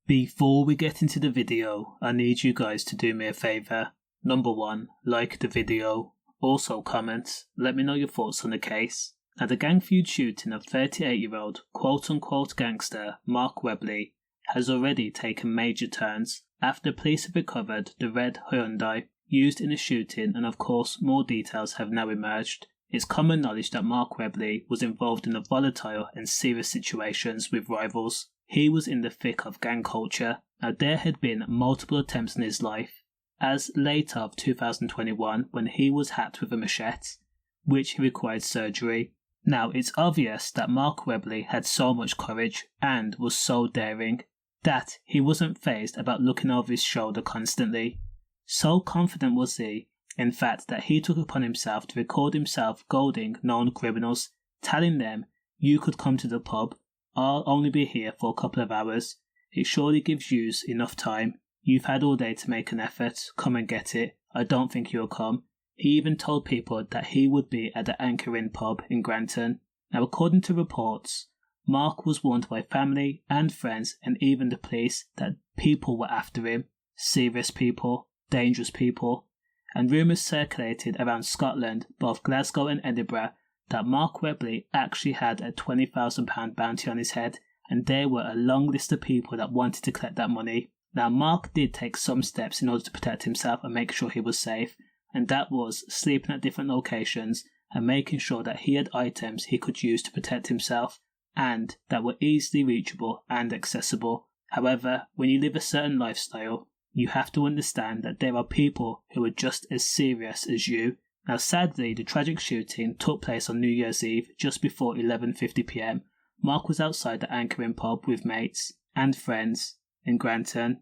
Before we get into the video, I need you guys to do me a favour. Number 1, like the video. Also comment, let me know your thoughts on the case. Now the gang feud shooting of 38-year-old quote-unquote gangster Marc Webleys has already taken major turns after police have recovered the red Hyundai used in the shooting, and of course more details have now emerged. It's common knowledge that Marc Webleys was involved in a volatile and serious situations with rivals. He was in the thick of gang culture. Now there had been multiple attempts in his life, as late of 2021 when he was hacked with a machete, which required surgery. Now it's obvious that Marc Webleys had so much courage and was so daring that he wasn't fazed about looking over his shoulder constantly. So confident was he, in fact, that he took upon himself to record himself goading known criminals, telling them, "You could come to the pub, I'll only be here for a couple of hours. It surely gives yous enough time. You've had all day to make an effort, come and get it. I don't think you'll come." He even told people that he would be at the Anchor Inn pub in Granton. Now according to reports, Marc was warned by family and friends and even the police that people were after him. Serious people, dangerous people. And rumours circulated around Scotland, both Glasgow and Edinburgh, that Marc Webleys actually had a £20,000 bounty on his head, and there were a long list of people that wanted to collect that money. Now Marc did take some steps in order to protect himself and make sure he was safe, and that was sleeping at different locations and making sure that he had items he could use to protect himself and that were easily reachable and accessible. However, when you live a certain lifestyle, you have to understand that there are people who are just as serious as you. Now sadly, the tragic shooting took place on New Year's Eve just before 11:50 p.m. Marc was outside the Anchor Inn pub with mates and friends in Granton.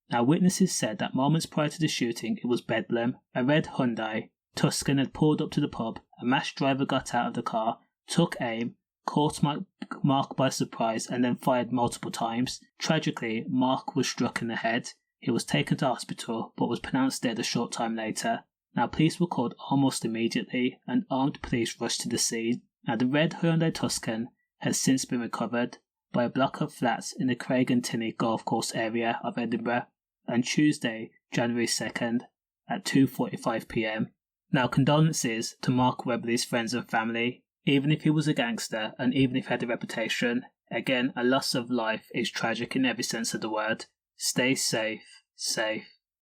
Now witnesses said that moments prior to the shooting it was bedlam. A red Hyundai Tuscan had pulled up to the pub, a masked driver got out of the car, took aim, caught Marc by surprise and then fired multiple times. Tragically, Marc was struck in the head. He was taken to hospital but was pronounced dead a short time later. Now police were called almost immediately and armed police rushed to the scene. Now the red Hyundai Tuscan has since been recovered by a block of flats in the Craig and Tinney golf course area of Edinburgh on Tuesday, January 2nd at 2:45 p.m. Now condolences to Marc Webleys' friends and family. Even if he was a gangster and even if he had a reputation, again a loss of life is tragic in every sense of the word. Stay safe.